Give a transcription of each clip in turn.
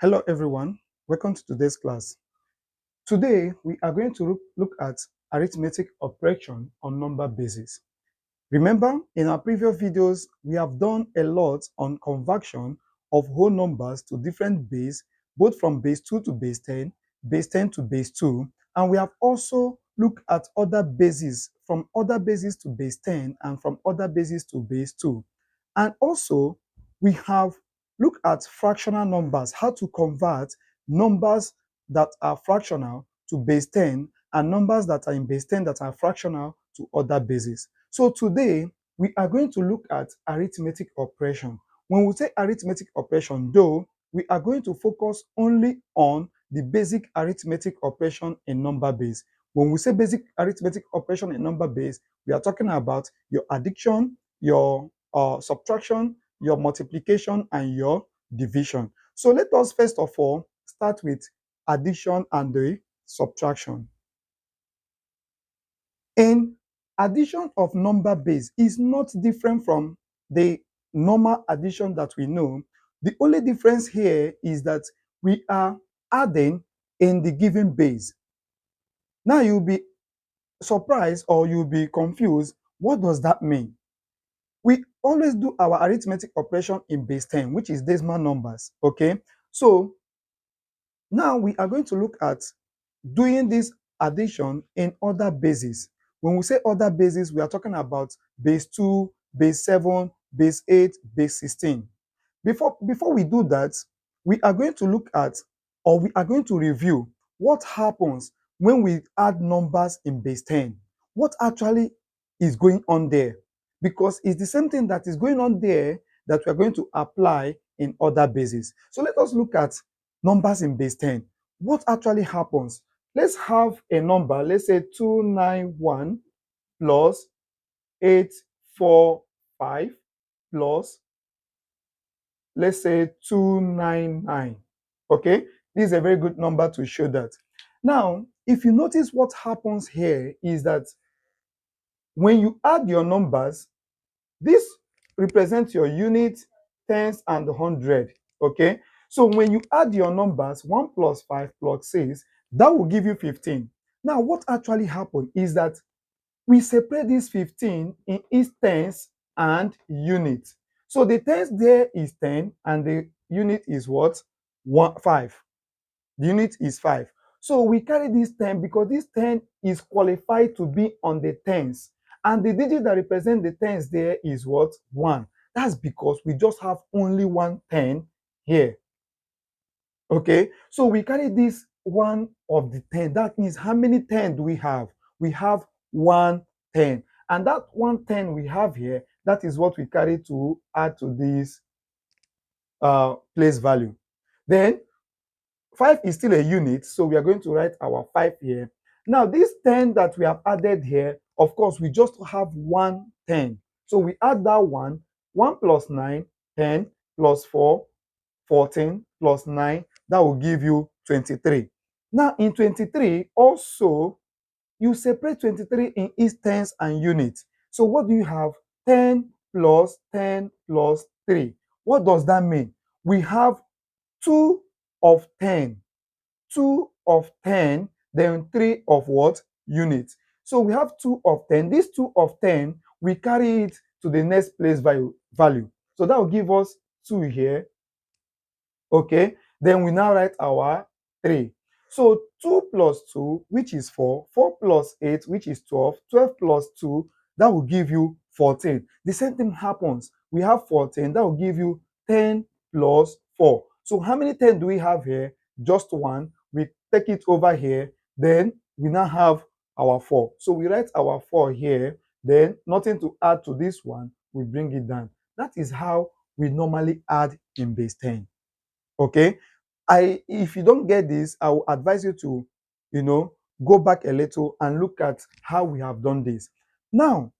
Hello everyone, welcome to today's class. Today we are going to look at arithmetic operation on number basis. Remember, in our previous videos, we have done a lot on conversion of whole numbers to different base, both from base 2 to base 10 to base 2, and we have also looked at other bases, from other bases to base 10 and from other bases to base 2. And also, we have looked at fractional numbers, how to convert numbers that are fractional to base 10 and numbers that are in base 10 that are fractional to other bases. So today, we are going to look at arithmetic operation. When we say arithmetic operation, though, we are going to focus only on the basic arithmetic operation in number base. When we say basic arithmetic operation in number base, we are talking about your addition, your subtraction, your multiplication, and your division. So let us first of all start with addition and the subtraction. In addition of number base is not different from the normal addition that we know. The only difference here is that we are adding in the given base. Now you'll be surprised or you'll be confused. What does that mean? We always do our arithmetic operation in base 10, which is decimal numbers. Okay, so now we are going to look at doing this addition in other bases. When we say other bases, we are talking about base 2, base 7, base 8, base 16. Before we do that, we are going to look at, or we are going to review what happens when we add numbers in base 10. What actually is going on there? Because it's the same thing that is going on there that we are going to apply in other bases. So let us look at numbers in base 10. What actually happens? Let's have a number, let's say 291 plus 845 plus, let's say 299. Okay, this is a very good number to show that. Now, if you notice what happens here is that when you add your numbers, this represents your unit, tens, and 100. Okay, so when you add your numbers, 1 plus 5 plus 6, that will give you 15. Now, what actually happened is that we separate this 15 in its tens and units. So the tens there is 10 and the unit is what? 5. The unit is 5. So we carry this 10 because this 10 is qualified to be on the tens. And the digit that represents the tens there is what? 1. That's because we just have only one 10 here. Okay, so we carry this 1 of the 10. That means how many 10 do we have? We have 1 10. And that 1 10 we have here, that is what we carry to add to this place value. Then 5 is still a unit, so we are going to write our 5 here. Now, this 10 that we have added here, of course, we just have 1 10. So we add that 1, 1 plus 9, 10, plus 4, 14, plus 9, that will give you 23. Now, in 23, also, you separate 23 in its tens and units. So what do you have? 10 plus 10 plus 3. What does that mean? We have 2 of 10, 2 of 10, then 3 of what? Units. So we have 2 of 10. This 2 of 10, we carry it to the next place value. So that will give us 2 here. Okay, then we now write our 3. So 2 plus 2, which is 4, 4 plus 8, which is 12, 12 plus 2, that will give you 14. The same thing happens. We have 14, that will give you 10 plus 4. So how many 10 do we have here? Just 1. We take it over here, then we now have our 4. So we write our 4 here, then nothing to add to this one, we bring it down. That is how we normally add in base 10. Okay, if you don't get this, I will advise you to, go back a little and look at how we have done this. Now,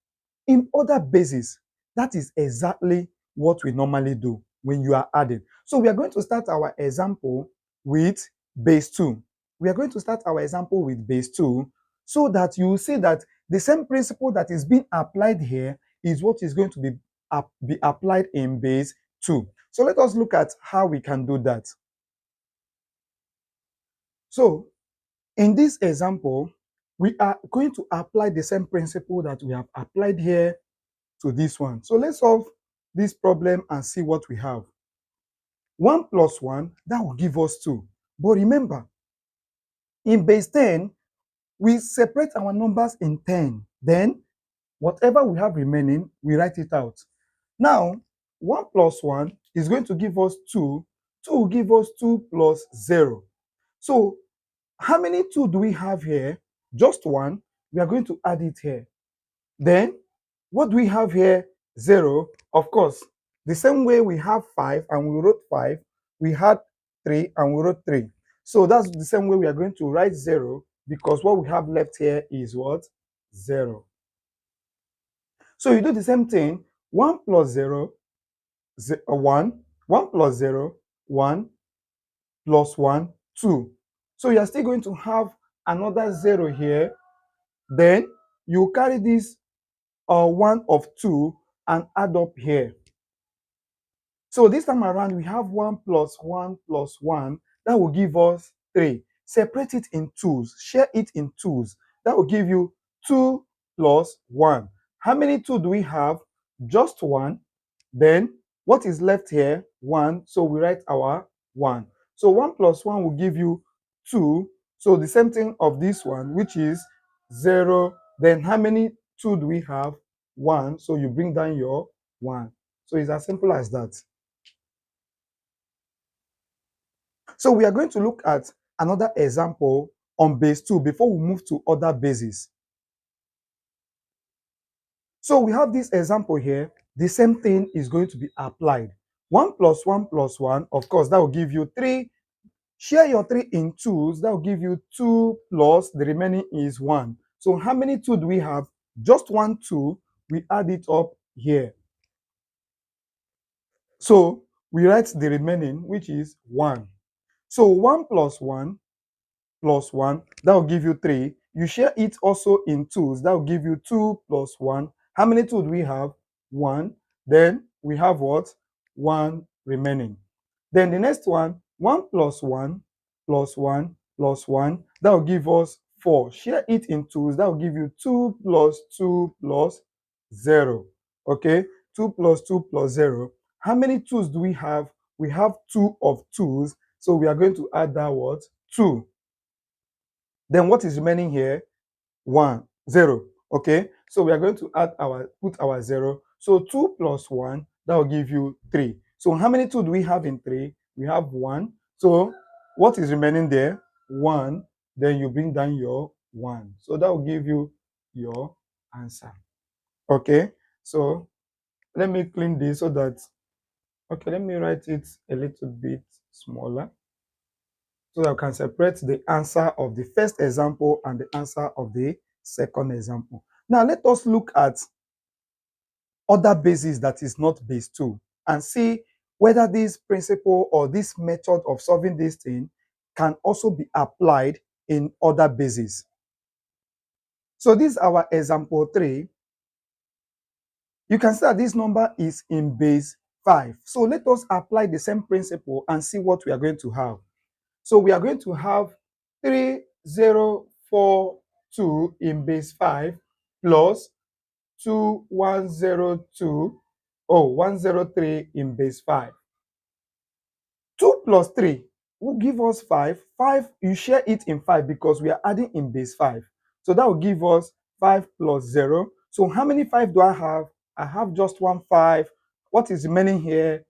in other bases, that is exactly what we normally do when you are adding. So we are going to start our example with base 2. We are going to start our example with base 2 so that you will see that the same principle that is being applied here is what is going to be applied in base 2. So let us look at how we can do that. So in this example, we are going to apply the same principle that we have applied here to this one. So let's solve this problem and see what we have. 1 plus 1, that will give us 2. But remember, in base 10, we separate our numbers in 10. Then, whatever we have remaining, we write it out. Now, 1 plus 1 is going to give us 2. 2 will give us 2 plus 0. So, how many 2 do we have here? Just 1. We are going to add it here. Then, what do we have here? 0. Of course, the same way we have 5 and we wrote 5, we had 3 and we wrote 3. So that's the same way we are going to write 0, because what we have left here is what? 0. So you do the same thing. 1 plus 0, 1. 1 plus 0, 1 plus 1, 2. So you are still going to have another 0 here. Then you carry this 1 of 2 and add up here. So this time around, we have 1 plus 1 plus 1. That will give us 3. Separate it in 2s. Share it in 2s. That will give you 2 plus 1. How many 2 do we have? Just 1. Then what is left here? 1. So we write our 1. So 1 plus 1 will give you 2. So the same thing of this one, which is 0. Then how many 2 do we have? 1. So you bring down your 1. So it's as simple as that. So we are going to look at another example on base 2 before we move to other bases. So we have this example here. The same thing is going to be applied. 1 plus 1 plus 1, of course, that will give you 3. Share your 3 in 2s. That will give you 2 plus the remaining is 1. So how many 2 do we have? Just 1 2. We add it up here. So we write the remaining, which is 1. So 1 plus 1 plus 1, that will give you 3. You share it also in 2s, that will give you 2 plus 1. How many 2 do we have? 1. Then we have what? 1 remaining. Then the next one, 1 plus 1 plus 1 plus 1, that will give us 4. Share it in 2s, that will give you 2 plus 2 plus 0. Okay, 2 plus 2 plus 0. How many 2s do we have? We have 2 of 2s, so we are going to add that what? 2. Then what is remaining here? 1, 0. Okay, so we are going to put our 0. So 2 plus 1, that will give you 3. So how many 2 do we have in 3? We have 1. So what is remaining there? 1. Then you bring down your 1. So that will give you your answer. Okay, so let me clean this so that, okay, let me write it a little bit smaller, so that I can separate the answer of the first example and the answer of the second example. Now, let us look at other bases that is not base 2 and see whether this principle or this method of solving this thing can also be applied in other bases. So this is our example 3. You can see that this number is in base 5. So let us apply the same principle and see what we are going to have. So we are going to have 3042 in base 5 plus 103 in base 5. 2 plus 3 will give us 5. 5, you share it in 5 because we are adding in base 5. So that will give us 5 plus 0. So how many 5 do I have? I have just 1 5. What is remaining here?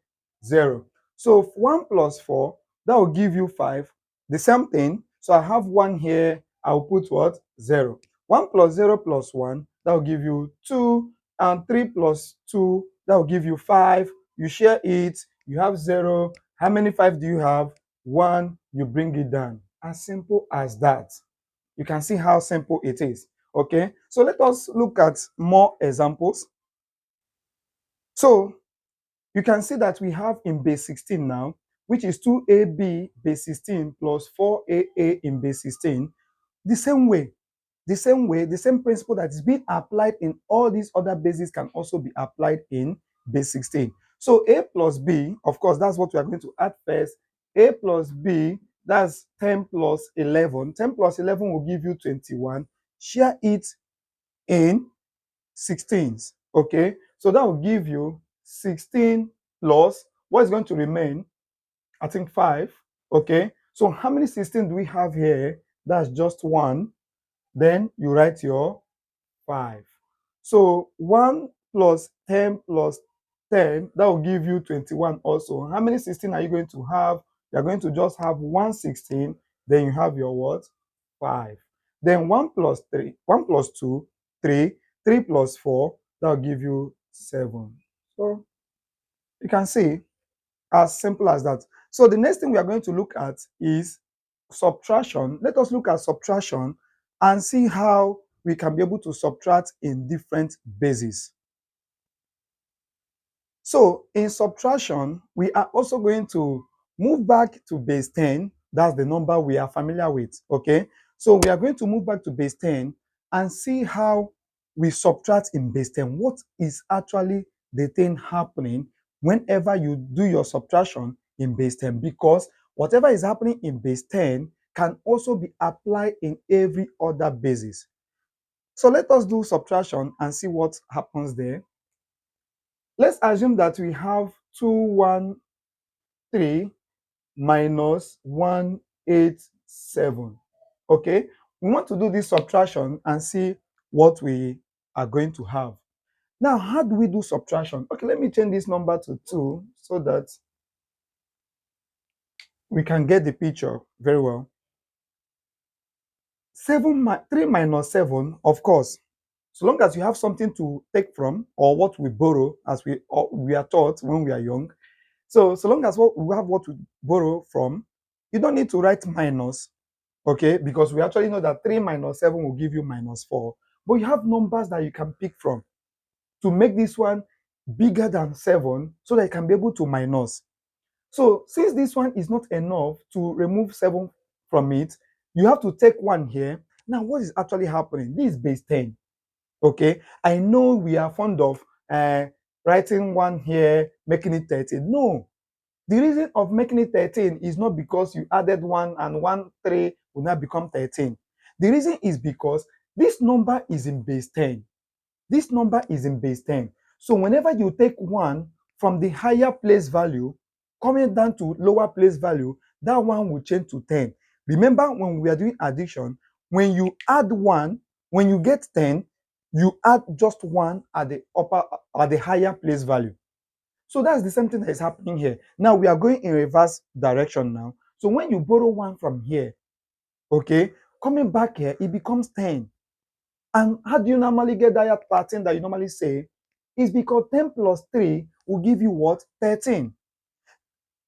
0. So 1 plus 4, that will give you 5. The same thing. So I have 1 here. I will put what? 0. 1 plus 0 plus 1, that will give you 2. And 3 plus 2, that will give you 5. You share it. You have 0. How many 5 do you have? 1. You bring it down. As simple as that. You can see how simple it is. Okay, so let us look at more examples. So you can see that we have in base 16 now, which is 2ab base 16 plus 4aa in base 16. The same principle that is being applied in all these other bases can also be applied in base 16. So a plus b, of course, that's what we are going to add first. A plus b That's 10 plus 11. 10 plus 11 will give you 21. Share it in 16s. Okay, so that will give you 16 plus what is going to remain, I think 5. Okay, so how many 16 do we have here? That's just one. Then you write your 5. So 1 plus 10 plus 10, that will give you 21 also. How many 16 are you going to have? You're going to just have 116. Then you have your what? 5. Then 1 plus 3, 1 plus 2, 3, 3 plus 4, that will give you 7. So you can see, as simple as that. So the next thing we are going to look at is subtraction. Let us look at subtraction and see how we can be able to subtract in different bases. So in subtraction, we are also going to move back to base 10. That's the number we are familiar with, okay? So we are going to move back to base 10 and see how we subtract in base 10. What is actually the thing happening whenever you do your subtraction in base 10? Because whatever is happening in base 10 can also be applied in every other basis. So let us do subtraction and see what happens there. Let's assume that we have 213 minus 187. Okay, we want to do this subtraction and see what we are going to have. Now, how do we do subtraction? Okay, let me change this number to 2 so that we can get the picture very well. 3 minus 7, of course, so long as you have something to take from or what we borrow, as we are taught when we are young. So long as we have what we borrow from, you don't need to write minus, okay? Because we actually know that 3 minus 7 will give you minus 4. But you have numbers that you can pick from to make this one bigger than 7 so that you can be able to minus. So since this one is not enough to remove 7 from it, you have to take 1 here. Now, what is actually happening? This is base 10, okay? I know we are fond of writing 1 here, making it 13. No, the reason of making it 13 is not because you added 1 and 1, 3 will now become 13. The reason is because this number is in base 10. This number is in base 10. So whenever you take 1 from the higher place value, coming down to lower place value, that 1 will change to 10. Remember when we are doing addition, when you add 1, when you get 10, you add just 1 at the higher place value. So that's the same thing that is happening here. Now we are going in reverse direction now. So when you borrow 1 from here, okay, coming back here, it becomes 10. And how do you normally get that 13 that you normally say? It's because 10 plus 3 will give you what? 13.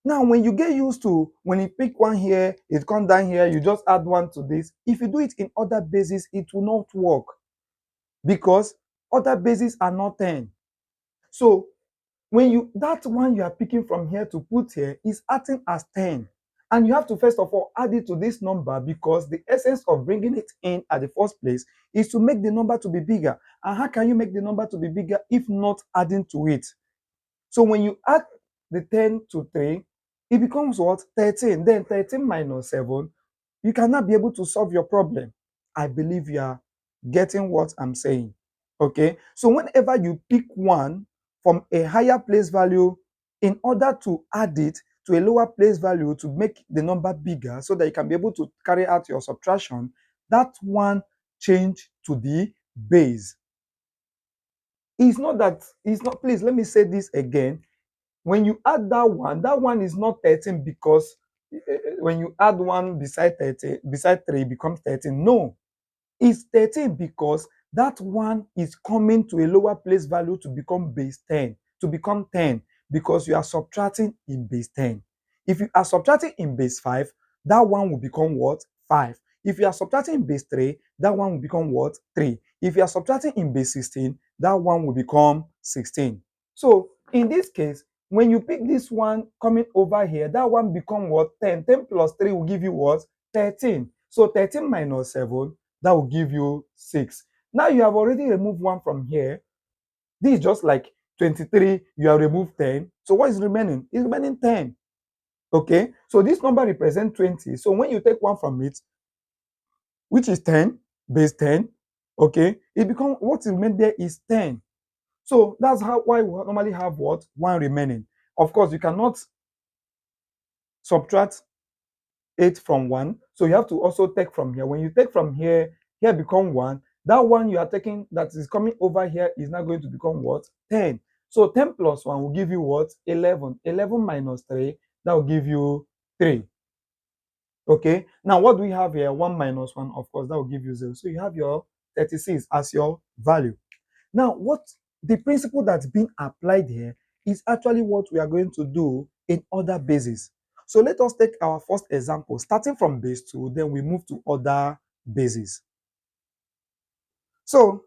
Now, when you get used to, when you pick 1 here, it comes down here, you just add 1 to this. If you do it in other bases, it will not work because other bases are not 10. So when that 1 you are picking from here to put here is acting as 10. And you have to first of all add it to this number because the essence of bringing it in at the first place is to make the number to be bigger. And how can you make the number to be bigger if not adding to it? So when you add the 10 to 3, it becomes what? 13. Then 13 minus 7, you cannot be able to solve your problem. I believe you are getting what I'm saying. Okay, so whenever you pick 1 from a higher place value in order to add it to a lower place value to make the number bigger so that you can be able to carry out your subtraction, that 1 change to the base. It's not, please let me say this again. When you add that 1 is not 13 because when you add 1 beside 13, beside 3, it becomes 13. No, it's 13 because that 1 is coming to a lower place value to become base 10, to become 10, because you are subtracting in base 10. If you are subtracting in base 5, that 1 will become what? 5. If you are subtracting in base 3, that 1 will become what? 3. If you are subtracting in base 16, that 1 will become 16. So in this case, when you pick this 1 coming over here, that 1 become what? 10. 10 plus 3 will give you what? 13. So 13 minus 7, that will give you 6. Now you have already removed 1 from here. This is just like 23, you have removed 10. So what is remaining? It's remaining 10. Okay, so this number represents 20. So when you take 1 from it, which is 10, base 10, okay, it becomes what is remain there is 10. So that's how why we normally have what 1 remaining. Of course, you cannot subtract 8 from 1, so you have to also take from here. When you take from here, here become 1. That 1 you are taking that is coming over here is now going to become what 10. So 10 plus 1 will give you what 11. 11 minus 3, that will give you 3. Okay, now what do we have here? 1 minus 1, of course, that will give you 0. So you have your 36 as your value. Now, what the principle that's being applied here is actually what we are going to do in other bases. So let us take our first example, starting from base 2, then we move to other bases. So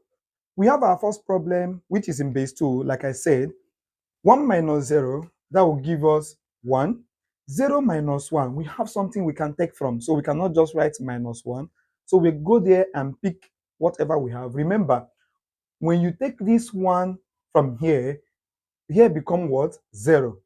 we have our first problem, which is in base 2, like I said, 1 minus 0, that will give us 1. 0 minus 1, we have something we can take from, so we cannot just write minus 1. So we go there and pick whatever we have. Remember, when you take this 1 from here, here become what 0.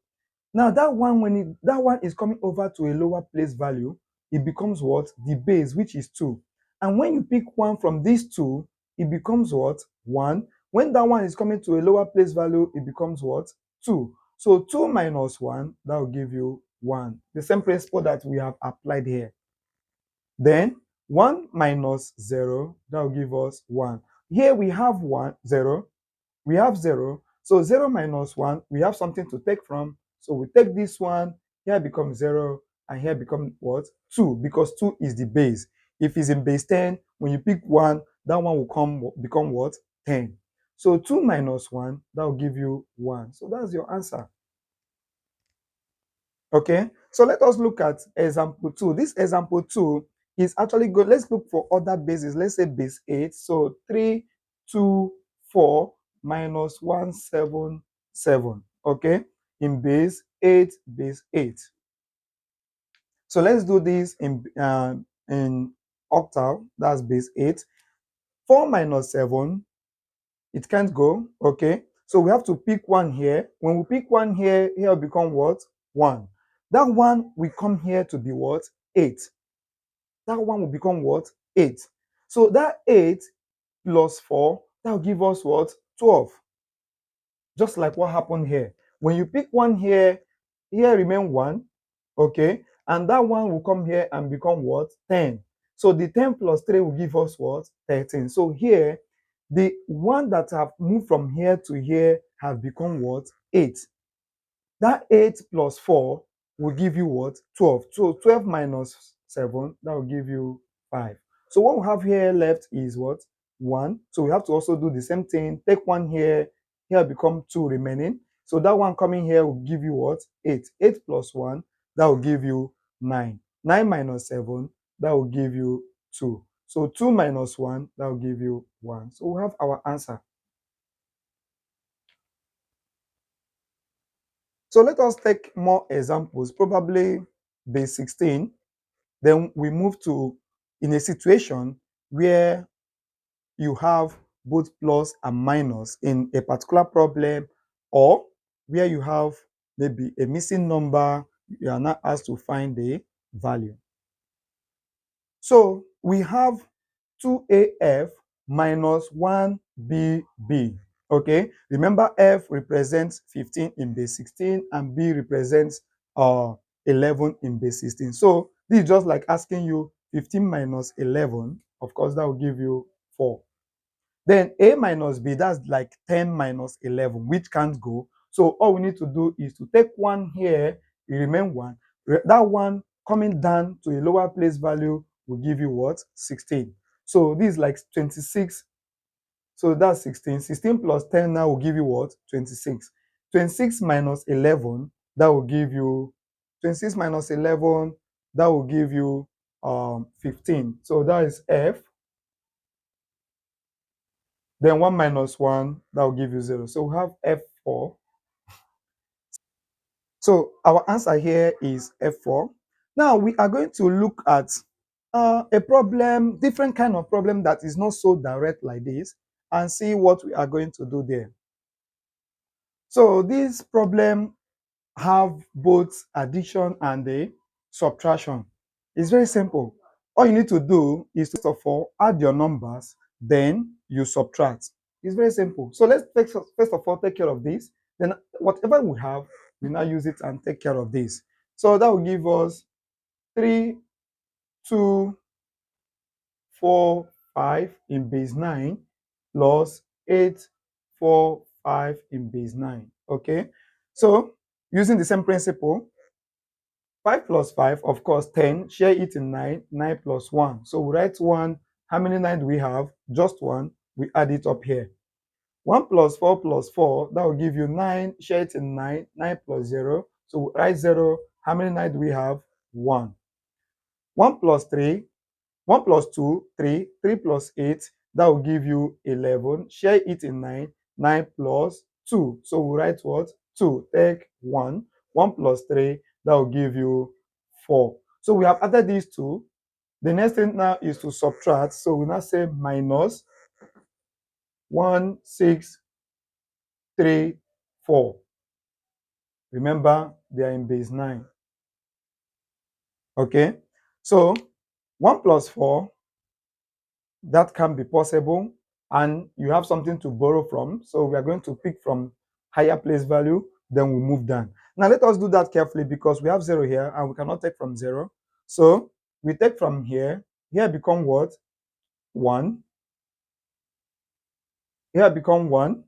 Now that one, when that one is coming over to a lower place value, it becomes what the base, which is 2. And when you pick 1 from these 2, it becomes what 1. When that one is coming to a lower place value, it becomes what 2. So 2 minus 1, that will give you 1. The same principle that we have applied here. Then 1 minus 0, that will give us 1. Here we have 1 0, we have 0. So 0 minus 1, we have something to take from. So we take this one, here becomes 0, and here becomes what 2, because 2 is the base. If it's in base 10, when you pick 1, that one will become what 10. So 2 minus 1, that will give you 1. So that's your answer. Okay, so let us look at example 2. This example 2 is actually good. Let's look for other bases. Let's say base 8. So 3, 2, 4 minus 1, 7, 7. Okay, in base 8, base 8. So let's do this in octal. That's base 8. 4 minus 7, it can't go. Okay, so we have to pick 1 here. When we pick 1 here, here will become what 1. That 1 will come here to be what 8. That 1 will become what 8. So that 8 plus 4, that will give us what 12. Just like what happened here. When you pick 1 here, here remain 1. Okay, and that 1 will come here and become what 10. So the 10 plus 3 will give us what 13. So here, the one that have moved from here to here have become what 8. That 8 plus 4 will give you what 12. So 12 minus 7, that will give you 5. So what we have here left is what 1. So we have to also do the same thing. Take 1 here, here become 2 remaining. So that one coming here will give you what 8. 8 plus 1, that will give you 9. 9 minus 7, that will give you 2. So 2 minus 1, that will give you 1. So we have our answer. So let us take more examples, probably base 16. Then we move to in a situation where you have both plus and minus in a particular problem, or where you have maybe a missing number, you are not asked to find the value. So we have 2AF minus 1BB. Okay, remember F represents 15 in base 16 and B represents 11 in base 16. So this is just like asking you 15 minus 11. Of course, that will give you 4. Then A minus B, that's like 10 minus 11, which can't go. So all we need to do is to take 1 here, you remain 1. That one coming down to a lower place value will give you what? 16. So this is like 26. So that's 16. 16 plus 10 now will give you what? 26. 26 minus 11, that will give you 26 minus 11, that will give you 15. So that is F. Then 1 minus 1, that will give you 0. So we have F4. So our answer here is F4. Now we are going to look at a problem, different kind of problem that is not so direct like this, and see what we are going to do there. So this problem have both addition and the subtraction. It's very simple. All you need to do is to, first of all, add your numbers, then you subtract. It's very simple. So let's first of all take care of this. Then whatever we have, we now use it and take care of this. So that will give us 3, 2, 4, 5 in base 9 plus 8, 4, 5 in base 9. Okay. So using the same principle, 5 plus 5, of course, 10. Share it in 9. 9 plus 1. So we write 1. How many 9 do we have? Just 1. We add it up here. 1 plus 4, that will give you 9. Share it in 9. 9 plus 0. So we write 0. How many 9 do we have? 1. 1 plus 3. 1 plus 2, 3. 3 plus 8, that will give you 11. Share it in 9. 9 plus 2. So we write what? 2. Take 1. 1 plus 3, that will give you 4. So we have added these two. The next thing now is to subtract. So we now say minus 1, 6, 3, 4. Remember, they are in base 9. Okay? So 1 plus 4, that can be possible, and you have something to borrow from. So we are going to pick from higher place value, then we move down. Now let us do that carefully because we have 0 here and we cannot take from 0. So we take from here. Here become what? 1. Here become 1.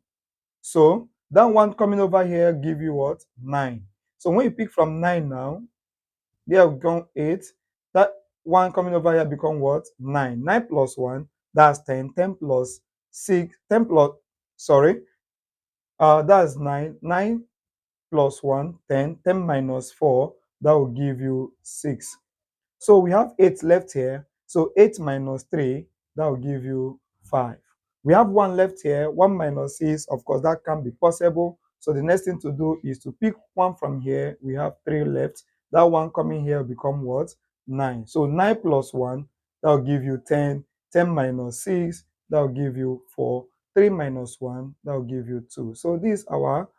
So that 1 coming over here give you what? 9. So when you pick from 9 now, there we become 8. That 1 coming over here become what? 9. 9 plus 1, that's 10. 10 plus 6, 10 plus, sorry, that's 9. 9 plus 1, 10. 10 minus 4, that will give you 6. So we have 8 left here. So 8 minus 3, that will give you 5. We have 1 left here. 1 minus 6, of course, that can be possible. So the next thing to do is to pick 1 from here. We have 3 left. That 1 coming here will become what? 9. So 9 plus 1, that will give you 10. 10 minus 6, that will give you 4. 3 minus 1, that will give you 2. So this is our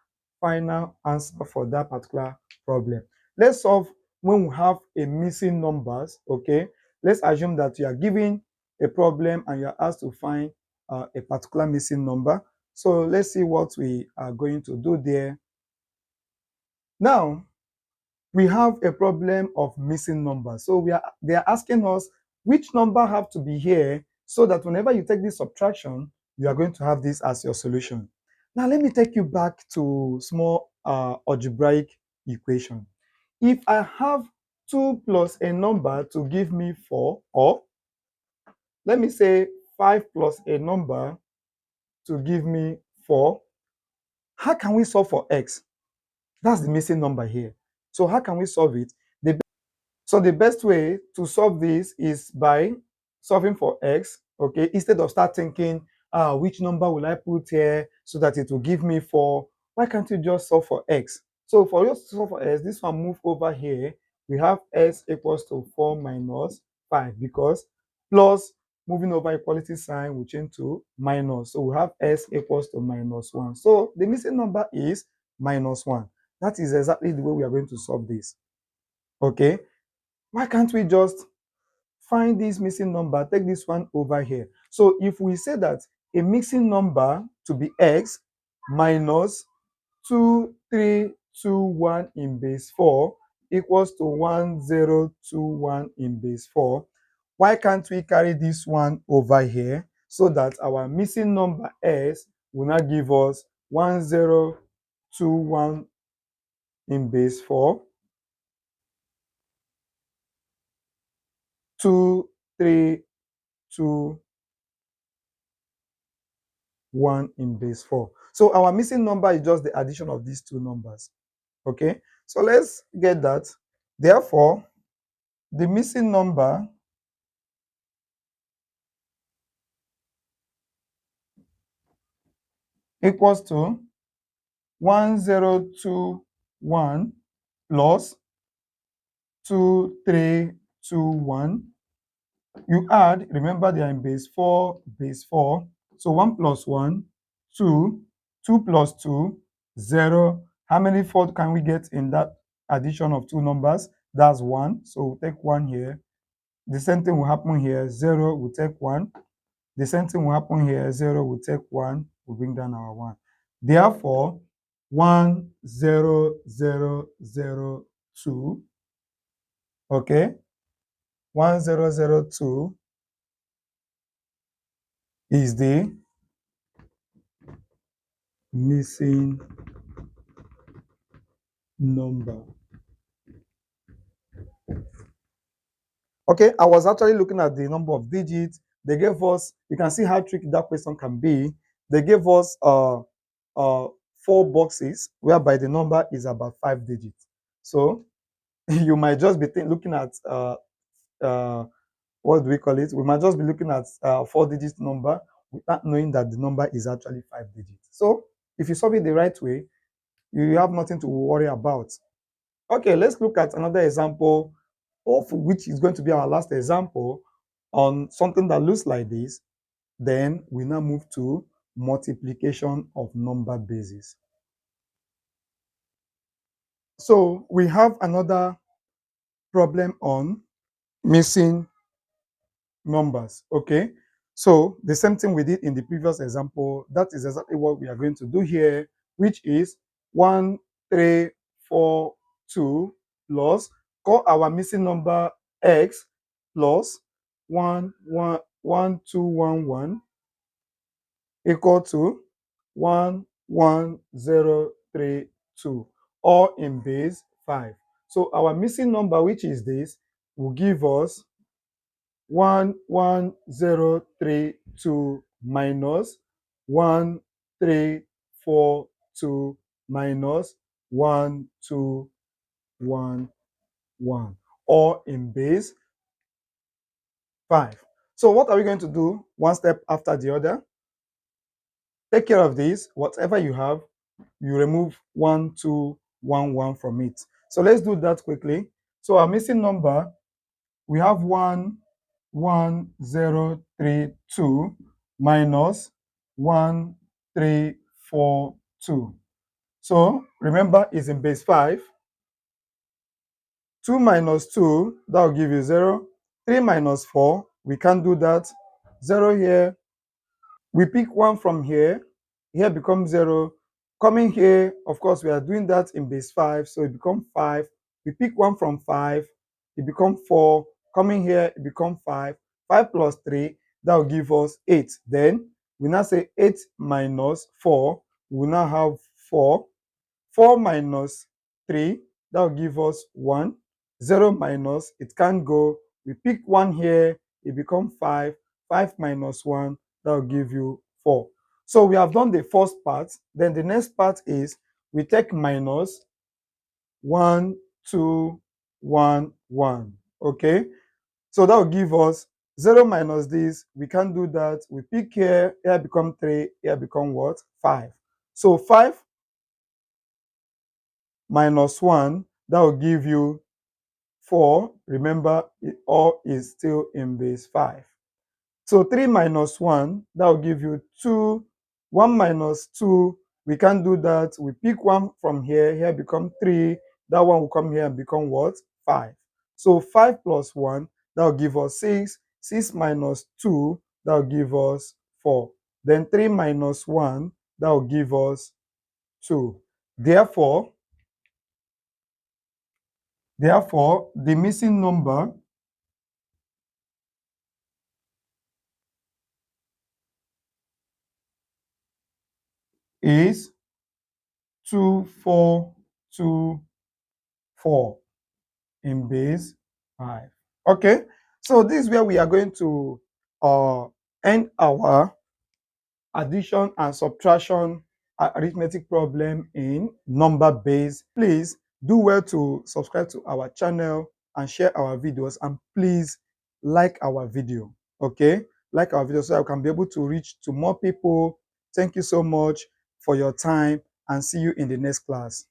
final answer for that particular problem. Let's solve when we have a missing numbers. Okay, let's assume that you are given a problem and you are asked to find a particular missing number. So let's see what we are going to do there. Now we have a problem of missing numbers. So they are asking us which number have to be here so that whenever you take this subtraction, you are going to have this as your solution. Now let me take you back to small algebraic equation. If I have 2 plus a number to give me 4, or let me say 5 plus a number to give me 4, how can we solve for x? That's the missing number here. So how can we solve it? So the best way to solve this is by solving for x, okay? Instead of start thinking, which number will I put here so that it will give me 4? Why can't you just solve for x? So for us to solve for x, this one move over here. We have s equals to 4 minus 5 because plus moving over equality sign will change to minus. So we have s equals to minus 1. So the missing number is minus 1. That is exactly the way we are going to solve this. Okay? Why can't we just find this missing number, take this one over here? So if we say that a missing number to be x minus 2, 3, 2, 1 in base 4 equals to 1, 0, 2, 1 in base 4, why can't we carry this one over here so that our missing number s will now give us 1, 0, 2, 1 in base 4, 2, 3, 2, 1 in base 4. So our missing number is just the addition of these two numbers. Okay, so let's get that. Therefore, the missing number equals to 1021 plus 2321. You add, remember they are in base 4, base 4. So 1 plus 1, 2, 2 plus 2, 0, How many 4 can we get in that addition of two numbers? That's 1. So we'll take 1 here. The same thing will happen here. 0 will take 1. The same thing will happen here. 0 will take 1. We'll bring down our 1. Therefore, 1, 0, 0, 0, 2. Okay. 1, 0, 0, 2 is the missing number. Okay, I was actually looking at the number of digits. They gave us, you can see how tricky that question can be. They gave us 4 boxes whereby the number is about 5 digits. So you might just be looking at what do we call it? We might just be looking at 4-digit number without knowing that the number is actually 5 digits. So if you solve it the right way, you have nothing to worry about. Okay, let's look at another example, of which is going to be our last example on something that looks like this. Then we now move to multiplication of number bases. So we have another problem on missing numbers. Okay, so the same thing we did in the previous example, that is exactly what we are going to do here, which is 1, 3, 4, 2 plus, call our missing number x, plus 1, 1, 1, 2, 1, 1 equal to 1, 1, 0, 3, 2, all in base 5. So our missing number, which is this, will give us 1, 1, 0, 3, 2 minus 1, 3, 4, 2 minus 1, 2, 1, 1, all in base 5. So what are we going to do one step after the other? Take care of this. Whatever you have, you remove 1, 2, 1, 1 from it. So let's do that quickly. So our missing number, we have 1, 1, 0, 3, 2 minus 1, 3, 4, 2. So remember, it's in base 5. 2 minus 2, that will give you 0. 3 minus 4, we can't do that. 0 here. We pick 1 from here. Here becomes 0. Coming here, of course, we are doing that in base 5, so it becomes 5. We pick 1 from 5, it becomes 4. Coming here, it becomes 5. 5 plus 3, that will give us 8. Then we now say 8 minus 4, we now have 4. 4 minus 3, that will give us 1. 0 minus, it can't go. We pick 1 here, it becomes 5. 5 minus 1, that will give you 4. So we have done the first part. Then the next part is we take minus 1, 2, 1, 1. Okay, so that will give us 0 minus this. We can't do that. We pick here, here become 3, here become what? 5. So 5 minus 1, that will give you 4. Remember, it all is still in base 5. So 3 minus 1, that will give you 2. 1 minus 2, we can't do that. We pick 1 from here, here become 3. That one will come here and become what? 5. So 5 plus 1, that will give us 6. 6 minus 2, that will give us 4. Then 3 minus 1, that will give us 2. Therefore, the missing number is 2424 in base 5. Okay, so this is where we are going to end our addition and subtraction arithmetic problem in number base. Please do well to subscribe to our channel and share our videos, and please like our video. Okay, like our video so I can be able to reach to more people. Thank you so much for your time, and see you in the next class.